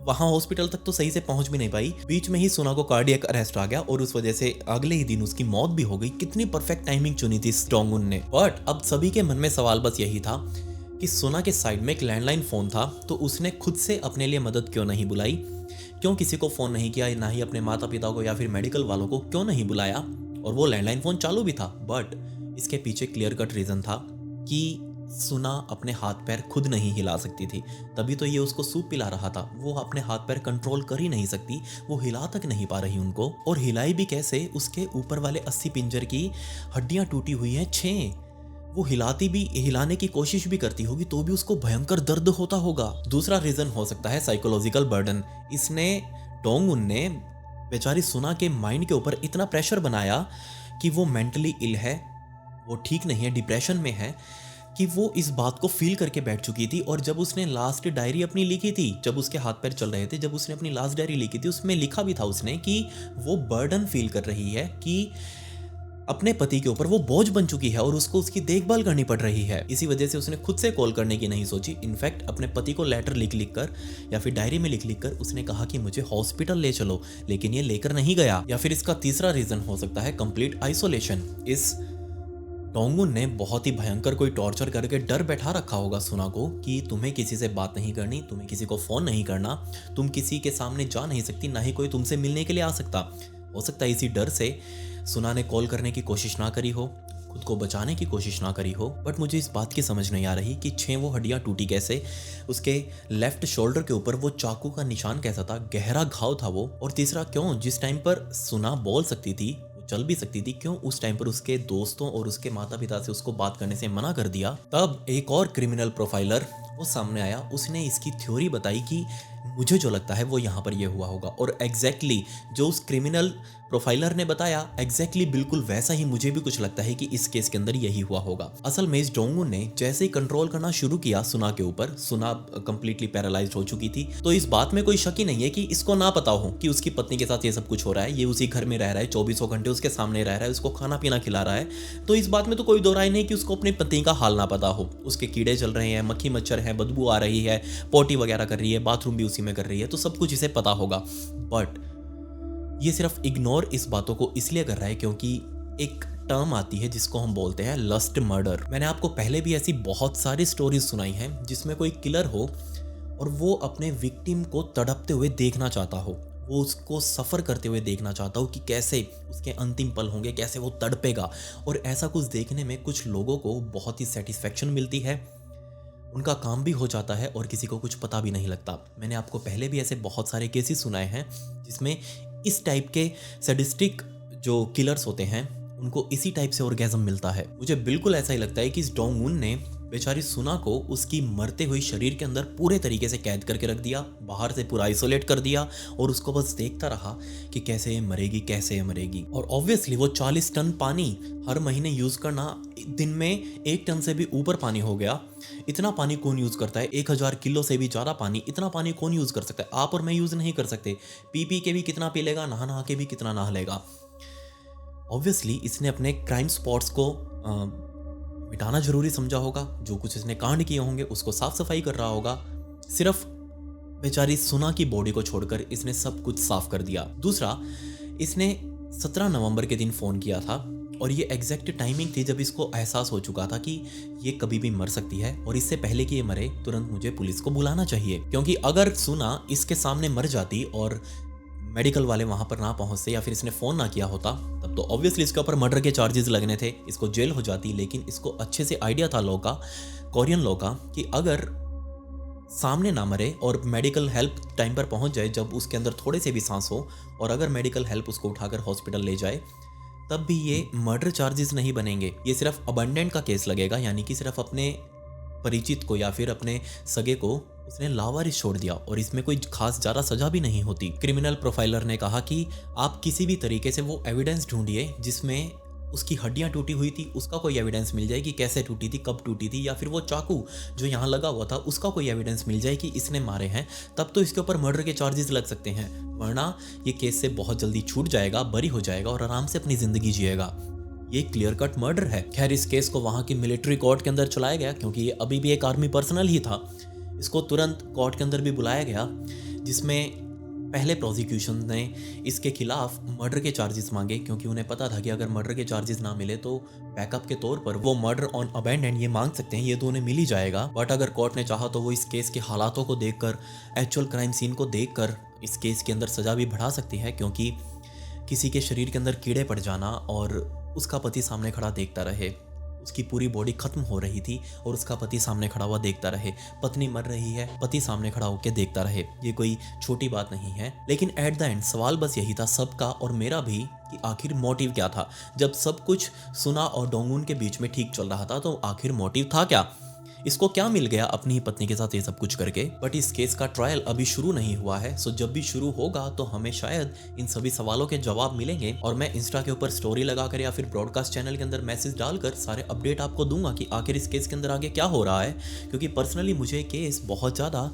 वहां हॉस्पिटल तक तो सही से पहुंच भी नहीं पाई, बीच में ही सुना को कार्डियक अरेस्ट आ गया और उस वजह से अगले ही दिन उसकी मौत भी हो गई। कितनी परफेक्ट टाइमिंग चुनी थी डोंगुन ने। बट अब सभी के मन में सवाल बस यही था कि सुना के साइड में एक लैंडलाइन फोन था, तो उसने खुद से अपने लिए मदद क्यों नहीं बुलाई, क्यों किसी को फोन नहीं किया, ना ही अपने माता पिता को या फिर मेडिकल वालों को क्यों नहीं बुलाया। और वो लैंडलाइन फोन चालू भी था, बट इसके पीछे क्लियर कट रीजन था कि सुना अपने हाथ पैर खुद नहीं हिला सकती थी, तभी तो ये उसको सूप पिला रहा था। वो अपने हाथ पैर कंट्रोल कर ही नहीं सकती, वो हिला तक नहीं पा रही उनको, और हिलाई भी कैसे, उसके ऊपर वाले 80 पिंजर की हड्डियां टूटी हुई हैं 6। वो हिलाती भी, हिलाने की कोशिश भी करती होगी तो भी उसको भयंकर दर्द होता होगा। दूसरा रीजन हो सकता है साइकोलॉजिकल बर्डन। इसने, डोंगुन ने बेचारी सुना के माइंड के ऊपर इतना प्रेशर बनाया कि वो मेंटली इल है, वो ठीक नहीं है, डिप्रेशन में है, कि वो इस बात को फील करके बैठ चुकी थी। और जब उसने लास्ट डायरी अपनी लिखी थी, जब उसके हाथ पैर चल रहे थे, जब उसने अपनी लास्ट डायरी लिखी थी, उसमें लिखा भी था उसने कि वो बर्डन फील कर रही है, कि अपने पति के ऊपर वो बोझ बन चुकी है और उसको उसकी देखभाल करनी पड़ रही है। इसी वजह से उसने खुद से कॉल करने की नहीं सोची। इनफैक्ट अपने पति को लेटर लिख लिख कर या फिर डायरी में लिख लिख कर उसने कहा कि मुझे हॉस्पिटल ले चलो, लेकिन ये लेकर नहीं गया। या फिर इसका तीसरा रीजन हो सकता है कंप्लीट आइसोलेशन। इस डोंगुन ने बहुत ही भयंकर कोई टॉर्चर करके डर बैठा रखा होगा सुना को कि तुम्हें किसी से बात नहीं करनी, तुम्हें किसी को फोन नहीं करना, तुम किसी के सामने जा नहीं सकती, ना ही कोई तुमसे मिलने के लिए आ सकता। हो सकता है इसी डर से सुना ने कॉल करने की कोशिश ना करी हो, खुद को बचाने की कोशिश ना करी हो। बट मुझे इस बात की समझ नहीं आ रही कि 6 वो हड्डियां टूटी कैसे, उसके लेफ्ट शोल्डर के ऊपर वो चाकू का निशान कैसा था, गहरा घाव था वो। और तीसरा, क्यों जिस टाइम पर सुना बोल सकती थी, चल भी सकती थी, क्यों उस टाइम पर उसके दोस्तों और उसके माता पिता से उसको बात करने से मना कर दिया। तब एक और क्रिमिनल प्रोफाइलर वो सामने आया, उसने इसकी थ्योरी बताई कि मुझे जो लगता है वो यहाँ पर ये हुआ होगा। और एग्जैक्टली जो उस क्रिमिनल प्रोफाइलर ने बताया, एग्जैक्टली बिल्कुल वैसा ही मुझे भी कुछ लगता है कि इस केस के अंदर यही हुआ होगा। असल में इस डोंगुन ने जैसे ही कंट्रोल करना शुरू किया सुना के ऊपर, सुना कंप्लीटली पैरालाइज्ड हो चुकी थी, तो इस बात में कोई शक ही नहीं है कि इसको ना पता हो कि उसकी पत्नी के साथ ये सब कुछ हो रहा है। ये उसी घर में रह रहा है, 24 घंटे उसके सामने रह रहा है, उसको खाना पीना खिला रहा है, तो इस बात में तो कोई दो राय नहीं कि उसको अपनी पत्नी का हाल ना पता हो। उसके कीड़े चल रहे हैं, मक्खी मच्छर है, बदबू आ रही है, पोटी वगैरह कर रही है, बाथरूम भी उसी में कर रही है, तो सब कुछ इसे पता होगा। बट ये सिर्फ इग्नोर इस बातों को इसलिए कर रहा है क्योंकि एक टर्म आती है जिसको हम बोलते हैं लस्ट मर्डर। मैंने आपको पहले भी ऐसी बहुत सारी स्टोरीज सुनाई हैं जिसमें कोई किलर हो और वो अपने विक्टिम को तड़पते हुए देखना चाहता हो, वो उसको सफ़र करते हुए देखना चाहता हो कि कैसे उसके अंतिम पल होंगे, कैसे वो तड़पेगा। और ऐसा कुछ देखने में कुछ लोगों को बहुत ही सेटिस्फेक्शन मिलती है, उनका काम भी हो जाता है और किसी को कुछ पता भी नहीं लगता। मैंने आपको पहले भी ऐसे बहुत सारे केसेस सुनाए हैं जिसमें इस टाइप के सैडिस्टिक जो किलर्स होते हैं उनको इसी टाइप से ऑर्गेज़म मिलता है। मुझे बिल्कुल ऐसा ही लगता है कि इस डोंगुन ने बेचारी सुना को उसकी मरते हुई शरीर के अंदर पूरे तरीके से कैद करके रख दिया, बाहर से पूरा आइसोलेट कर दिया और उसको बस देखता रहा कि कैसे ये मरेगी, कैसे ये मरेगी। और ऑब्वियसली वो 40 टन पानी हर महीने यूज़ करना, दिन में 1 टन से भी ऊपर पानी हो गया। इतना पानी कौन यूज़ करता है? 1000 किलो से भी ज़्यादा पानी, इतना पानी कौन यूज़ कर सकता है? आप और मैं यूज़ नहीं कर सकते। पी के भी कितना पी लेगा, नहा नहा के भी कितना नहा लेगा। ऑब्वियसली इसने अपने क्राइम स्पॉट्स को मिटाना जरूरी समझा होगा, जो कुछ इसने कांड किए होंगे उसको साफ सफाई कर रहा होगा। सिर्फ बेचारी सुना की बॉडी को छोड़कर इसने सब कुछ साफ कर दिया। दूसरा, इसने 17 नवंबर के दिन फ़ोन किया था और ये एग्जैक्ट टाइमिंग थी जब इसको एहसास हो चुका था कि ये कभी भी मर सकती है और इससे पहले कि ये मरे तुरंत मुझे पुलिस को बुलाना चाहिए। क्योंकि अगर सुना इसके सामने मर जाती और मेडिकल वाले वहां पर ना पहुंचते या फिर इसने फ़ोन ना किया होता, तब तो ऑब्वियसली इसके ऊपर मर्डर के चार्जेस लगने थे, इसको जेल हो जाती। लेकिन इसको अच्छे से आइडिया था लॉ का, कोरियन लॉ का, कि अगर सामने ना मरे और मेडिकल हेल्प टाइम पर पहुंच जाए, जब उसके अंदर थोड़े से भी सांस हो, और अगर मेडिकल हेल्प उसको उठाकर हॉस्पिटल ले जाए, तब भी ये मर्डर चार्जेस नहीं बनेंगे। ये सिर्फ अबंडेंट का केस लगेगा, यानी कि सिर्फ अपने परिचित को या फिर अपने सगे को उसने लावारिस छोड़ दिया और इसमें कोई खास ज़्यादा सजा भी नहीं होती। क्रिमिनल प्रोफाइलर ने कहा कि आप किसी भी तरीके से वो एविडेंस ढूंढिए जिसमें उसकी हड्डियां टूटी हुई थी उसका कोई एविडेंस मिल जाए कि कैसे टूटी थी, कब टूटी थी, या फिर वो चाकू जो यहाँ लगा हुआ था उसका कोई एविडेंस मिल जाए कि इसने मारे हैं, तब तो इसके ऊपर मर्डर के चार्जेस लग सकते हैं। वरना ये केस से बहुत जल्दी छूट जाएगा, बरी हो जाएगा और आराम से अपनी जिंदगी जिएगा। ये क्लियर कट मर्डर है। खैर, इस केस को वहाँ की मिलिट्री कोर्ट के अंदर चलाया गया, क्योंकि ये अभी भी एक आर्मी पर्सनल ही था। इसको तुरंत कोर्ट के अंदर भी बुलाया गया, जिसमें पहले प्रोसिक्यूशन ने इसके खिलाफ मर्डर के चार्जेस मांगे, क्योंकि उन्हें पता था कि अगर मर्डर के चार्जेस ना मिले तो बैकअप के तौर पर वो मर्डर ऑन अबैंडन ये मांग सकते हैं, ये तो उन्हें मिल ही जाएगा। बट अगर कोर्ट ने चाहा तो वो इस केस के हालातों को देखकर, एक्चुअल क्राइम सीन को देखकर इस केस के अंदर सजा भी बढ़ा सकती है, क्योंकि किसी के शरीर के अंदर कीड़े पड़ जाना और उसका पति सामने खड़ा देखता रहे, उसकी पूरी बॉडी खत्म हो रही थी और उसका पति सामने खड़ा हुआ देखता रहे, पत्नी मर रही है, पति सामने खड़ा होकर देखता रहे, ये कोई छोटी बात नहीं है। लेकिन एट द एंड सवाल बस यही था सबका और मेरा भी, कि आखिर मोटिव क्या था। जब सब कुछ सुना और डोंगुन के बीच में ठीक चल रहा था तो आखिर मोटिव था क्या? इसको क्या मिल गया अपनी ही पत्नी के साथ ये सब कुछ करके? बट इस केस का ट्रायल अभी शुरू नहीं हुआ है, सो जब भी शुरू होगा तो हमें शायद इन सभी सवालों के जवाब मिलेंगे और मैं इंस्टा के ऊपर स्टोरी लगाकर या फिर ब्रॉडकास्ट चैनल के अंदर मैसेज डालकर सारे अपडेट आपको दूंगा कि आखिर इस केस के अंदर आगे क्या हो रहा है। क्योंकि पर्सनली मुझे केस बहुत ज़्यादा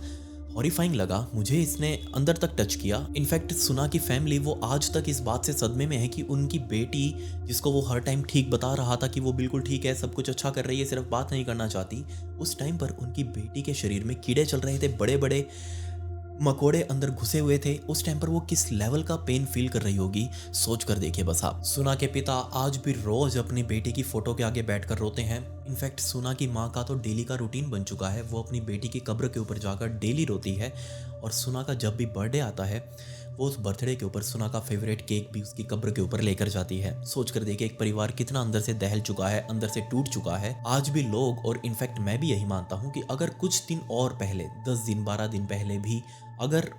हॉरिफाइंग लगा, मुझे इसने अंदर तक टच किया। इनफैक्ट सुना की फैमिली वो आज तक इस बात से सदमे में है कि उनकी बेटी, जिसको वो हर टाइम ठीक बता रहा था कि वो बिल्कुल ठीक है, सब कुछ अच्छा कर रही है, सिर्फ बात नहीं करना चाहती, उस टाइम पर उनकी बेटी के शरीर में कीड़े चल रहे थे, बड़े बड़े मकोड़े अंदर घुसे हुए थे। उस टाइम पर वो किस लेवल का पेन फील कर रही होगी, सोच कर देखिए बस आप। सुना के पिता आज भी रोज अपनी बेटी की फोटो के आगे बैठकर रोते हैं। इनफैक्ट सुना की माँ का तो डेली का रूटीन बन चुका है, वो अपनी बेटी की कब्र के ऊपर जाकर डेली रोती है। और सुना का जब भी बर्थडे आता है वो उस बर्थडे के ऊपर सुना का फेवरेट केक भी उसकी कब्र के ऊपर लेकर जाती है। सोच कर देखिए एक परिवार कितना अंदर से दहल चुका है, अंदर से टूट चुका है। आज भी लोग, और इनफैक्ट मैं भी यही मानता हूँ कि अगर कुछ दिन और पहले, 10 दिन 12 दिन पहले भी अगर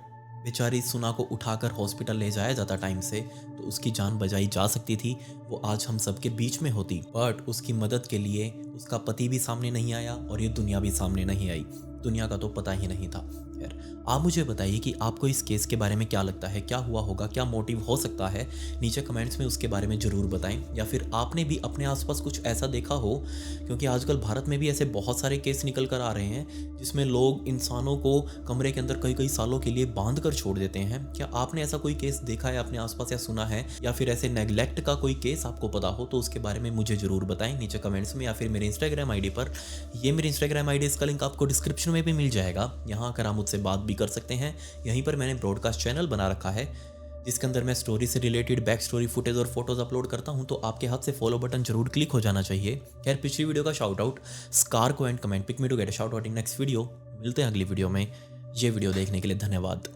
बेचारी सुना को उठाकर हॉस्पिटल ले जाया जाता टाइम से, तो उसकी जान बचाई जा सकती थी, वो आज हम सबके बीच में होती। बट उसकी मदद के लिए उसका पति भी सामने नहीं आया और ये दुनिया भी सामने नहीं आई। दुनिया का तो पता ही नहीं था। खैर, आप मुझे बताइए कि आपको इस केस के बारे में क्या लगता है, क्या हुआ होगा, क्या मोटिव हो सकता है? नीचे कमेंट्स में उसके बारे में ज़रूर बताएं। या फिर आपने भी अपने आसपास कुछ ऐसा देखा हो, क्योंकि आजकल भारत में भी ऐसे बहुत सारे केस निकल कर आ रहे हैं जिसमें लोग इंसानों को कमरे के अंदर कई कई सालों के लिए बांध कर छोड़ देते हैं। क्या आपने ऐसा कोई केस देखा है अपने आसपास या सुना है, या फिर ऐसे नेग्लेक्ट का कोई केस आपको पता हो तो उसके बारे में मुझे ज़रूर बताएं नीचे कमेंट्स में, या फिर मेरे इंस्टाग्राम आईडी पर। ये मेरी इंस्टाग्राम आईडी, इसका लिंक आपको डिस्क्रिप्शन में भी मिल जाएगा। यहाँ आकर आप मुझसे बात भी कर सकते हैं। यहीं पर मैंने ब्रॉडकास्ट चैनल बना रखा है जिसके अंदर मैं स्टोरी से रिलेटेड बैक स्टोरी फुटेज और फोटोज अपलोड करता हूं, तो आपके हाथ से फॉलो बटन जरूर क्लिक हो जाना चाहिए। खैर, पिछली वीडियो का शाउट आउट स्कार को and comment pick me to get a shout out in next video. मिलते हैं अगली वीडियो में। ये वीडियो देखने के लिए धन्यवाद।